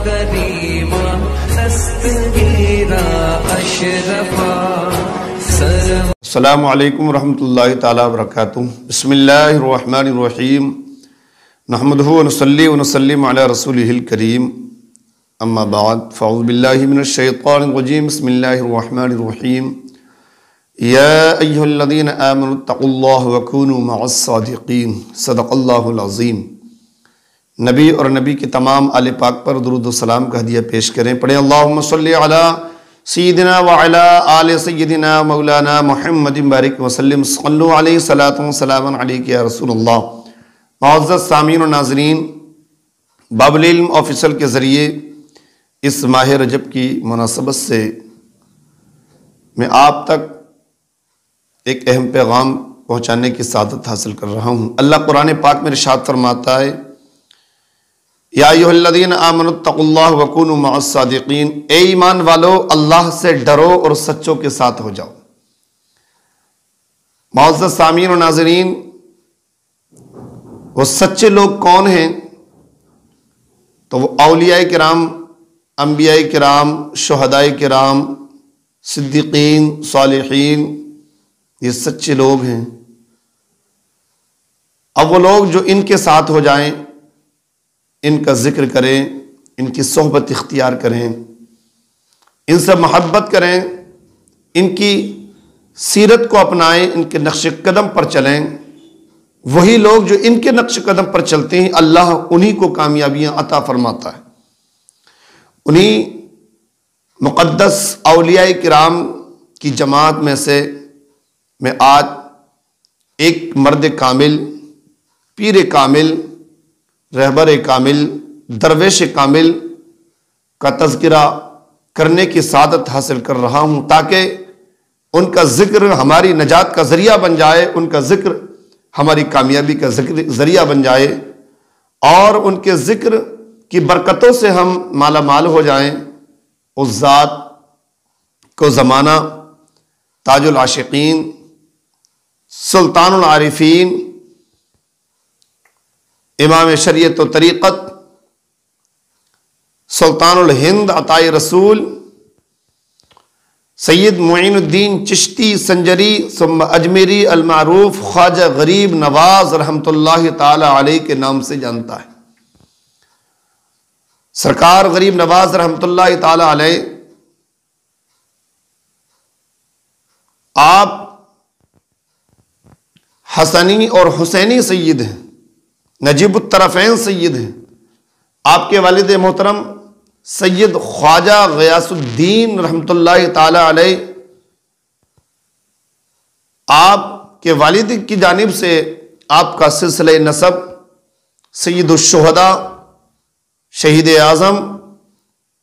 كريما نستجيرا أشرفا. السلام علیکم ورحمۃ اللہ تعالیٰ وبرکاتہ. بسم اللہ الرحمن الرحیم. نحمدہ ونصلی ونسلم علی رسولہ الکریم. اما بعد فاعوذ باللہ من الشیطان الرجیم. بسم اللہ الرحمن الرحیم. یا ایہا الذین آمنوا اتقوا اللہ وکونوا مع الصادقین. صدق اللہ العظیم. نبی اور نبی کے تمام آل پاک پر درود و سلام کا ہدیہ پیش کریں. پڑھیں اللہم صلی علی سیدنا وعلی آل سیدنا مولانا محمد بارک وسلم. صلو علیہ صلاۃ و سلام علیک یا رسول اللہ. معزز سامعین و ناظرین، باب العلم آفیشل کے ذریعے اس ماہ رجب کی مناسبت سے میں آپ تک ایک اہم پیغام پہنچانے کی سعادت حاصل کر رہا ہوں. اللہ قرآن پاک میں ارشاد فرماتا ہے، یا ایھا الذین آمنوا اتقوا اللہ وکونوا مع الصادقین. اے ایمان والو، اللہ سے ڈرو اور سچوں کے ساتھ ہو جاؤ. معزز سامعین و ناظرین، وہ سچے لوگ کون ہیں؟ تو وہ اولیاء کرام، انبیاء کرام، شہداء کرام، صدیقین، صالحین، یہ سچے لوگ ہیں. اب وہ لوگ جو ان کے ساتھ ہو جائیں، ان کا ذکر کریں، ان کی صحبت اختیار کریں، ان سے محبت کریں، ان کی سیرت کو اپنائیں، ان کے نقش قدم پر چلیں، وہی لوگ جو ان کے نقش قدم پر چلتے ہیں اللہ انہی کو کامیابیاں عطا فرماتا ہے. انہی مقدس اولیاء کرام کی جماعت میں سے میں آج ایک مرد کامل، پیر کامل، رہبر کامل، درویش کامل کا تذکرہ کرنے کی سعادت حاصل کر رہا ہوں، تاکہ ان کا ذکر ہماری نجات کا ذریعہ بن جائے، ان کا ذکر ہماری کامیابی کا ذریعہ بن جائے، اور ان کے ذکر کی برکتوں سے ہم مالا مال ہو جائیں. اس ذات کو زمانہ تاج العاشقین، سلطان العارفین، امام شریعت و طریقت، سلطان الہند عطائے رسول، سید معین الدین چشتی سنجری ثم اجمیری المعروف خواجہ غریب نواز رحمۃ اللہ تعالی علیہ کے نام سے جانتا ہے. سرکار غریب نواز رحمۃ اللہ تعالی علیہ آپ حسنی اور حسینی سید ہیں، نجیب الطرفین سید ہیں. آپ کے والد محترم سید خواجہ غیاث الدین رحمۃ اللہ تعالی علیہ، آپ کے والد کی جانب سے آپ کا سلسلہ نسب سید الشہداء، شہید اعظم،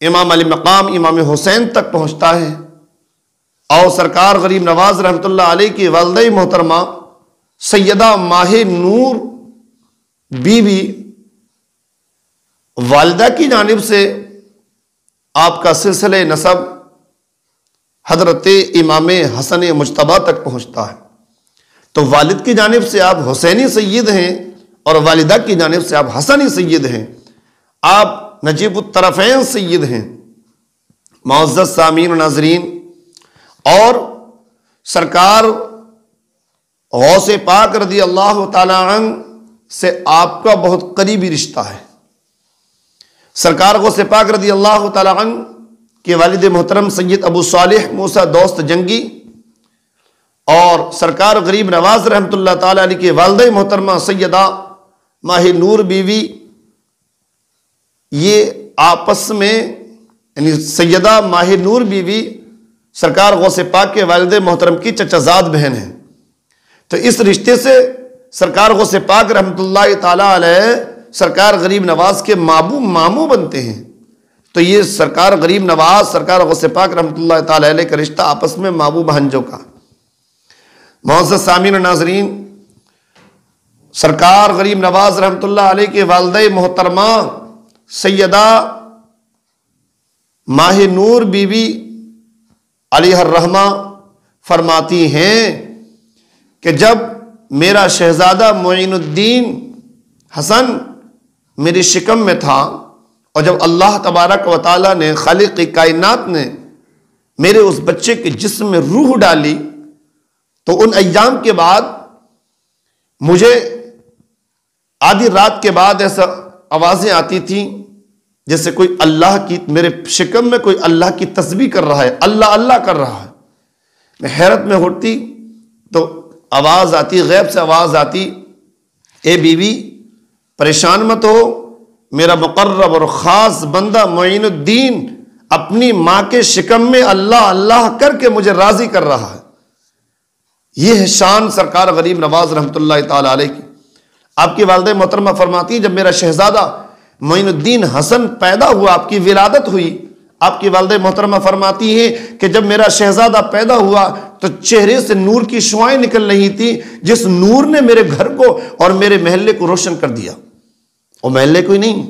امام علی مقام امام حسین تک پہنچتا ہے. اور سرکار غریب نواز رحمۃ اللہ علیہ کی والدہ محترمہ سیدہ ماہ نور بی بی، والدہ کی جانب سے آپ کا سلسلہ نسب حضرت امام حسن مجتبیٰ تک پہنچتا ہے. تو والد کی جانب سے آپ حسینی سید ہیں اور والدہ کی جانب سے آپ حسنی سید ہیں، آپ نجیب الطرفین سید ہیں. معزز سامعین و ناظرین، اور سرکار غوث پاک رضی اللہ تعالی عنہ سے آپ کا بہت قریبی رشتہ ہے. سرکار غوث پاک رضی اللہ تعالی عنہ کے والد محترم سید ابو صالح موسیٰ دوست جنگی اور سرکار غریب نواز رحمۃ اللہ تعالی علیہ کے والدہ محترمہ سیدہ ماہ نور بیوی، یہ آپس میں یعنی سیدہ ماہ نور بیوی سرکار غوث پاک کے والد محترم کی چچا زاد بہن ہیں. تو اس رشتے سے سرکار غوث پاک رحمۃ اللہ تعالی علیہ سرکار غریب نواز کے ماموں بنتے ہیں. تو یہ سرکار غریب نواز سرکار غوث پاک رحمۃ اللہ تعالی علیہ کا رشتہ آپس میں ماموں بہنجوں کا. معزز سامعین و ناظرین، سرکار غریب نواز رحمۃ اللہ علیہ کے والدہ محترمہ سیدہ ماہ نور بی بی علیہ الرحمہ فرماتی ہیں کہ جب میرا شہزادہ معین الدین حسن میری شکم میں تھا، اور جب اللہ تبارک و تعالیٰ نے، خالق کائنات نے میرے اس بچے کے جسم میں روح ڈالی، تو ان ایام کے بعد مجھے آدھی رات کے بعد ایسا آوازیں آتی تھیں جیسے کوئی اللہ کی، میرے شکم میں کوئی اللہ کی تسبیح کر رہا ہے، اللہ اللہ کر رہا ہے۔ میں حیرت میں ہوتی تو آواز آتی، غیب سے آواز آتی، اے بیوی پریشان مت ہو، میرا مقرب اور خاص بندہ معین الدین اپنی ماں کے شکم میں اللہ اللہ کر کے مجھے راضی کر رہا ہے۔ یہ ہے شان سرکار غریب نواز رحمۃ اللہ تعالی علیہ کی۔ آپ کی والدہ محترمہ فرماتی ہیں جب میرا شہزادہ معین الدین حسن پیدا ہوا، آپ کی ولادت ہوئی، آپ کی والدہ محترمہ فرماتی ہیں کہ جب میرا شہزادہ پیدا ہوا تو چہرے سے نور کی شعائیں نکل رہی تھی، جس نور نے میرے گھر کو اور میرے محلے کو روشن کر دیا۔ اور محلے کو ہی نہیں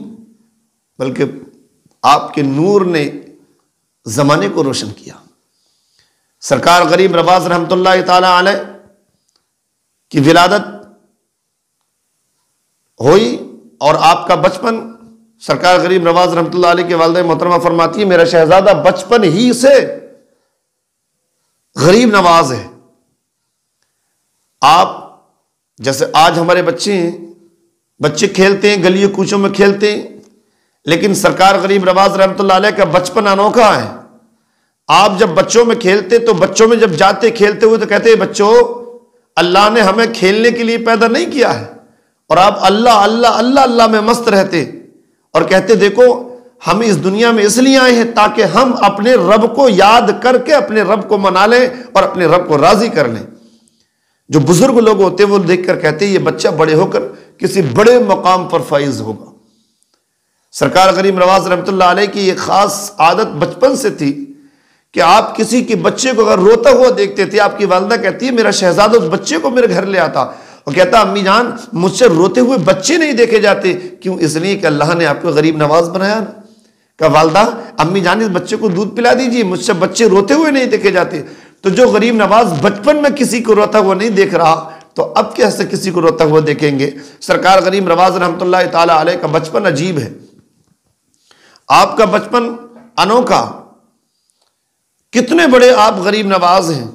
بلکہ آپ کے نور نے زمانے کو روشن کیا۔ سرکار غریب نواز رحمۃ اللہ تعالی علیہ کی ولادت ہوئی اور آپ کا بچپن، سرکار غریب نواز رحمۃ اللہ علیہ کی والدہ محترمہ فرماتی ہے میرا شہزادہ بچپن ہی سے غریب نواز ہے۔ آپ جیسے آج ہمارے بچے ہیں، بچے کھیلتے ہیں، گلیوں کوچوں میں کھیلتے ہیں، لیکن سرکار غریب نواز رحمۃ اللہ علیہ کا بچپن انوکھا ہے۔ آپ جب بچوں میں کھیلتے تو بچوں میں جب جاتے کھیلتے ہوئے تو کہتے ہیں بچوں اللہ نے ہمیں کھیلنے کے لیے پیدا نہیں کیا ہے، اور آپ اللہ اللہ اللہ اللہ میں مست رہتے اور کہتے دیکھو ہم اس دنیا میں اس لیے آئے ہیں تاکہ ہم اپنے رب کو یاد کر کے اپنے رب کو منا لیں اور اپنے رب کو راضی کر لیں۔ جو بزرگ لوگ ہوتے ہیں وہ دیکھ کر کہتے ہیں یہ بچہ بڑے ہو کر کسی بڑے مقام پر فائز ہوگا۔ سرکار غریب نواز رحمۃ اللہ علیہ کی یہ خاص عادت بچپن سے تھی کہ آپ کسی کے بچے کو اگر روتا ہوا دیکھتے تھے، آپ کی والدہ کہتی ہے میرا شہزادہ اس بچے کو میرے گھر لے آتا اور کہتا امی جان مجھ سے روتے ہوئے بچے نہیں دیکھے جاتے، کیوں؟ اس لیے کہ اللہ نے آپ کو غریب نواز بنایا نا۔ کہ والدہ امی جان اس بچے کو دودھ پلا دیجیے، مجھ سے بچے روتے ہوئے نہیں دیکھے جاتے۔ تو جو غریب نواز بچپن میں کسی کو روتا ہوا نہیں دیکھ رہا تو اب کیسے کسی کو روتا ہوا دیکھیں گے؟ سرکار غریب نواز رحمۃ اللہ تعالی علیہ کا بچپن عجیب ہے، آپ کا بچپن انوکھا۔ کتنے بڑے آپ غریب نواز ہیں۔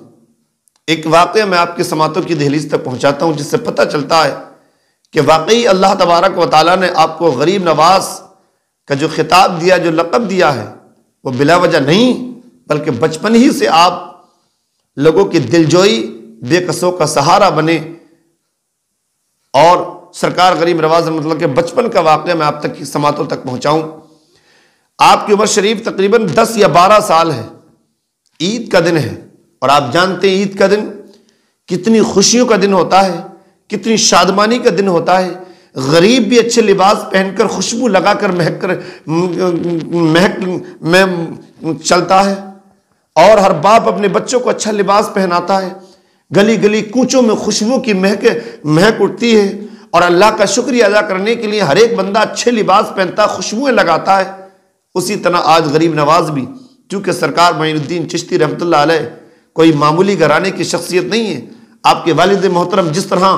ایک واقعہ میں آپ کے سماعتوں کی دہلیز تک پہنچاتا ہوں جس سے پتہ چلتا ہے کہ واقعی اللہ تبارک و تعالیٰ نے آپ کو غریب نواز کا جو خطاب دیا، جو لقب دیا ہے، وہ بلا وجہ نہیں بلکہ بچپن ہی سے آپ لوگوں کی دلجوئی، بے کسوں کا سہارا بنے۔ اور سرکار غریب نواز رحمۃ اللہ کے بچپن کا واقعہ میں آپ تک کی سماعتوں تک پہنچاؤں۔ آپ کی عمر شریف تقریباً 10 یا 12 سال ہے، عید کا دن ہے، اور آپ جانتے ہیں عید کا دن کتنی خوشیوں کا دن ہوتا ہے، کتنی شادمانی کا دن ہوتا ہے۔ غریب بھی اچھے لباس پہن کر خوشبو لگا کر مہک میں چلتا ہے، اور ہر باپ اپنے بچوں کو اچھا لباس پہناتا ہے۔ گلی گلی کوچوں میں خوشبو کی مہک اٹھتی ہے، اور اللہ کا شکریہ ادا کرنے کے لیے ہر ایک بندہ اچھے لباس پہنتا، خوشبوئیں لگاتا ہے۔ اسی طرح آج غریب نواز بھی، چونکہ سرکار معین الدین چشتی رحمۃ اللہ علیہ کوئی معمولی گھرانے کی شخصیت نہیں ہے، آپ کے والد محترم جس طرح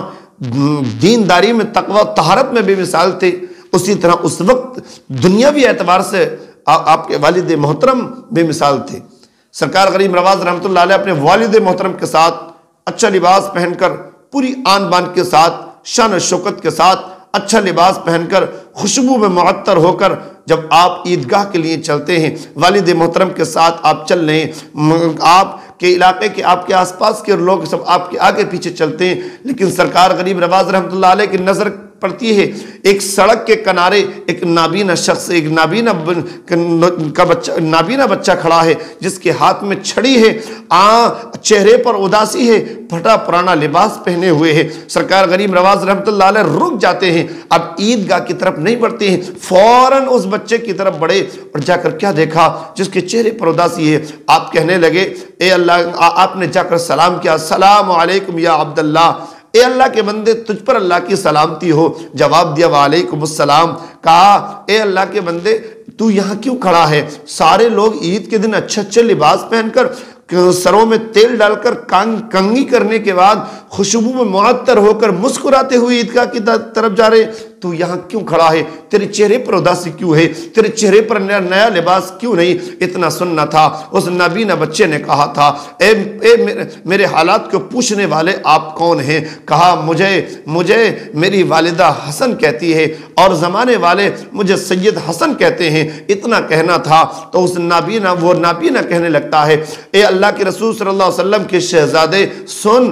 دینداری میں تقوی طہارت میں بے مثال تھے، اسی طرح اس وقت دنیاوی اعتبار سے آپ کے والد محترم بے مثال تھے۔ سرکار غریب نواز رحمۃ اللہ علیہ اپنے والد محترم کے ساتھ اچھا لباس پہن کر، پوری آن بان کے ساتھ، شان و شوکت کے ساتھ اچھا لباس پہن کر، خوشبو میں معطر ہو کر جب آپ عیدگاہ کے لیے چلتے ہیں، والد محترم کے ساتھ آپ چل رہے ہیں، آپ کے علاقے کے، آپ کے آس پاس کے لوگ سب آپ کے آگے پیچھے چلتے ہیں، لیکن سرکار غریب نواز رحمۃ اللہ علیہ کی نظر پڑتی ہے ایک سڑک کے کنارے ایک نابینا شخص، ایک نابینا بچہ کھڑا ہے جس کے ہاتھ میں چھڑی ہے، چہرے پر اداسی ہے، پھٹا پرانا لباس پہنے ہوئے ہے۔ سرکار غریب نواز رحمۃ اللہ علیہ رک جاتے ہیں، اب عیدگاہ کی طرف نہیں بڑھتے ہیں، فوراً اس بچے کی طرف بڑھے اور جا کر کیا دیکھا؟ جس کے چہرے پر اداسی ہے۔ آپ کہنے لگے اے اللہ، آپ نے جا کر سلام کیا، السلام علیکم یا عبداللہ، اے اللہ کے بندے تجھ پر اللہ کی سلامتی ہو۔ جواب دیا وعلیکم السلام۔ کہا اے اللہ کے بندے تو یہاں کیوں کھڑا ہے؟ سارے لوگ عید کے دن اچھے اچھے لباس پہن کر، سروں میں تیل ڈال کر، کنگھی کرنے کے بعد خوشبو میں معطر ہو کر مسکراتے ہوئے عیدگاہ کی طرف جا رہے، تو یہاں کیوں کھڑا ہے؟ تیرے چہرے پر اداسی کیوں ہے؟ تیرے چہرے پر نیا لباس کیوں نہیں؟ اتنا سننا تھا۔ اس نابینا بچے نے کہا تھا اے میرے حالات کو پوچھنے والے آپ کون ہیں؟ کہا مجھے میری والدہ حسن کہتی ہے اور زمانے والے مجھے سید حسن کہتے ہیں۔ اتنا کہنا تھا تو اس وہ نابینا کہنے لگتا ہے اے اللہ کے رسول صلی اللہ علیہ وسلم کے شہزادے سن،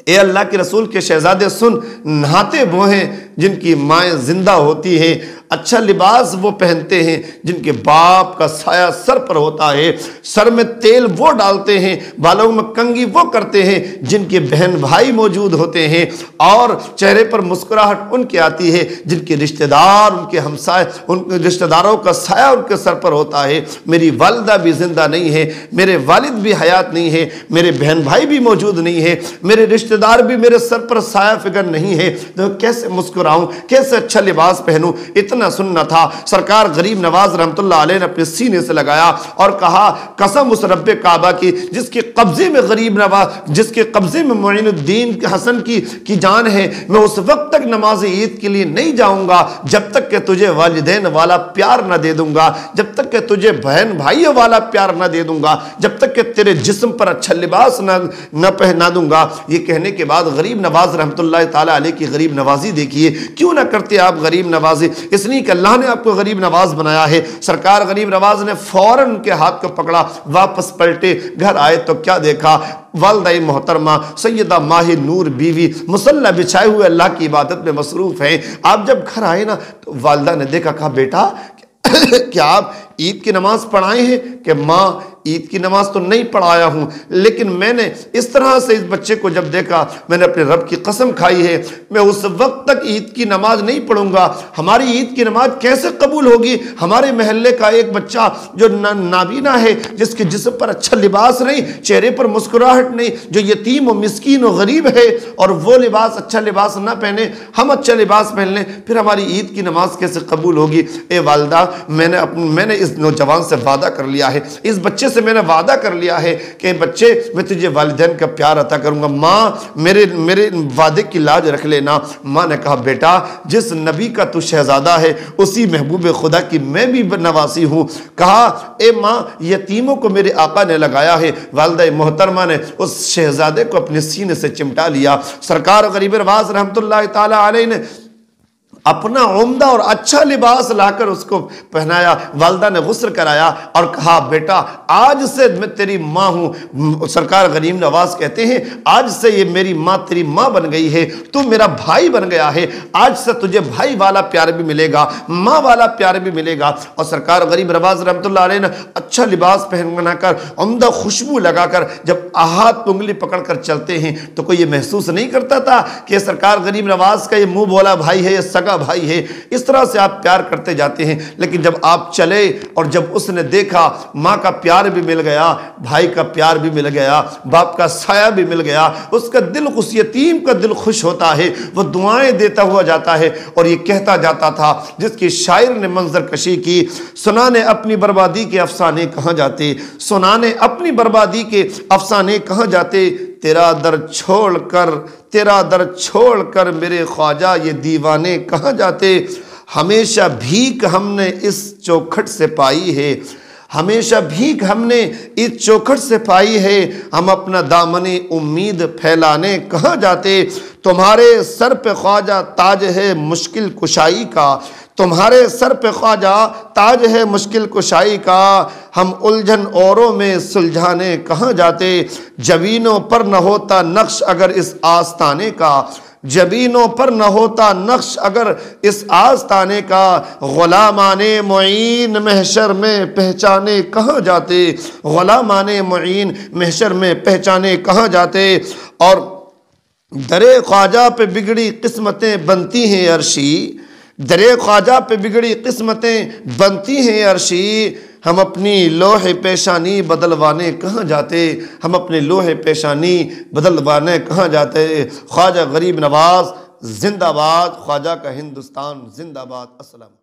اے اللہ کے رسول کے شہزادے سن، نہاتے وہ ہیں جن کی مائیں زندہ ہوتی ہیں، اچھا لباس وہ پہنتے ہیں جن کے باپ کا سایہ سر پر ہوتا ہے، سر میں تیل وہ ڈالتے ہیں، بالوں میں کنگھی وہ کرتے ہیں جن کے بہن بھائی موجود ہوتے ہیں، اور چہرے پر مسکراہٹ ان کے آتی ہے جن کے رشتہ دار، ان کے ہمسائے، ان کے رشتہ داروں کا سایہ ان کے سر پر ہوتا ہے۔ میری والدہ بھی زندہ نہیں ہے، میرے والد بھی حیات نہیں ہے، میرے بہن بھائی بھی موجود نہیں ہے، میرے رشتہ دار بھی میرے سر پر سایہ فکر نہیں ہے، تو کیسے مسکراؤں، کیسے اچھا لباس پہنوں؟ اتنا سننا تھا۔ سرکار غریب نواز رحمت اللہ علیہ نے اپنے سینے سے لگایا اور کہا قسم اس رب کعبہ کی جس کے قبضے میں غریب نواز، جس کے قبضے میں معین الدین حسن کی جان ہے، میں اس وقت تک نماز عید کے لیے نہیں جاؤں گا جب تک کہ تجھے والدین والا پیار نہ دے دوں گا، جب تک کہ تجھے بہن بھائی والا پیار نہ دے دوں گا، جب تک کہ تیرے جسم پر اچھا لباس نہ پہنا دوں گا۔ یہ کہنے کے بعد غریب نواز رحمت اللہ تعالی علیہ کی غریب نوازی دیکھیے، کیوں نہ کرتے آپ غریب نوازی؟ اس لیے کہ اللہ نے آپ کو غریب نواز بنایا ہے۔ سرکار غریب نواز نے فوراً ان کے ہاتھ کو پکڑا، واپس پلٹے، گھر آئے تو کیا دیکھا؟ والدہ محترمہ سیدہ ماہر نور بیوی مصلی بچھائے ہوئے اللہ کی عبادت میں مصروف ہیں۔ آپ جب گھر آئے نا تو والدہ نے دیکھا، کہا بیٹا کیا آپ عید کی نماز پڑھائے ہیں؟ کہ ماں عید کی نماز تو نہیں پڑھایا ہوں، لیکن میں نے اس طرح سے اس بچے کو جب دیکھا میں نے اپنے رب کی قسم کھائی ہے میں اس وقت تک عید کی نماز نہیں پڑھوں گا۔ ہماری عید کی نماز کیسے قبول ہوگی؟ ہمارے محلے کا ایک بچہ جو نابینا ہے، جس کے جسم پر اچھا لباس نہیں، چہرے پر مسکراہٹ نہیں، جو یتیم و مسکین و غریب ہے، اور وہ لباس اچھا لباس نہ پہنے، ہم اچھا لباس پہن لیں، پھر ہماری عید کی نماز کیسے قبول ہوگی؟ اے والدہ، میں نے اس نوجوان سے وعدہ کر لیا ہے، اس بچے سے میں نے وعدہ کر لیا ہے کہ بچے میں تجھے والدین کا پیار عطا کروں گا، ماں میرے وعدے کی لاج رکھ لینا۔ ماں نے کہا بیٹا جس نبی کا تو شہزادہ ہے اسی محبوب خدا کی میں بھی نواسی ہوں۔ کہا اے ماں یتیموں کو میرے آقا نے لگایا ہے۔ والدہ محترمہ نے اس شہزادے کو اپنے سینے سے چمٹا لیا۔ سرکار غریب نواز رحمت اللہ تعالی علیہ نے اپنا عمدہ اور اچھا لباس لا کر اس کو پہنایا، والدہ نے غسل کرایا اور کہا بیٹا آج سے میں تیری ماں ہوں۔ سرکار غریب نواز کہتے ہیں آج سے یہ میری ماں تیری ماں بن گئی ہے، تو میرا بھائی بن گیا ہے، آج سے تجھے بھائی والا پیار بھی ملے گا، ماں والا پیار بھی ملے گا۔ اور سرکار غریب نواز رحمت اللہ علیہ نے اچھا لباس پہنا کر، عمدہ خوشبو لگا کر جب ہاتھ انگلی پکڑ کر چلتے ہیں تو کوئی یہ محسوس نہیں کرتا تھا کہ سرکار غریب نواز کا یہ منہ بولا بھائی ہے، یہ سگا بھائی ہے؟ اس طرح سے آپ پیار کرتے جاتے ہیں، لیکن جب آپ چلے اور جب اس نے دیکھا ماں کا پیار بھی مل گیا، بھائی کا پیار بھی مل گیا، باپ کا سایہ بھی مل گیا، اس کا دل، اس یتیم کا دل خوش ہوتا ہے، وہ دعائیں دیتا ہوا جاتا ہے اور یہ کہتا جاتا تھا جس کی شاعر نے منظر کشی کی، سنانے اپنی بربادی کے افسانے کہاں جاتے، سنانے اپنی بربادی کے افسانے کہاں جاتے، تیرا در چھوڑ کر میرے خواجہ یہ دیوانے کہاں جاتے، ہمیشہ بھیک ہم نے اس چوکھٹ سے پائی ہے، ہمیشہ بھیک ہم نے اس چوکھٹ سے پائی ہے، ہم اپنا دامن امید پھیلانے کہاں جاتے، تمہارے سر پہ خواجہ تاج ہے مشکل کشائی کا، تمہارے سر پہ خواجہ تاج ہے مشکل کشائی کا، ہم الجھن اوروں میں سلجھانے کہاں جاتے، جبینوں پر نہ ہوتا نقش اگر اس آستانے کا، جبینوں پر نہ ہوتا نقش اگر اس آستانے کا، غلامان معین محشر میں پہچانے کہاں جاتے، غلامان معین محشر میں پہچانے کہاں جاتے۔ اور درے خواجہ پہ بگڑی قسمتیں بنتی ہیں عرشی، درے خواجہ پہ بگڑی قسمتیں بنتی ہیں عرشی، ہم اپنی لوح پیشانی بدلوانے کہاں جاتے، ہم اپنے لوح پیشانی بدلوانے کہاں جاتے۔ خواجہ غریب نواز زندہ باد، خواجہ کا ہندوستان زندہ باد۔ السلام۔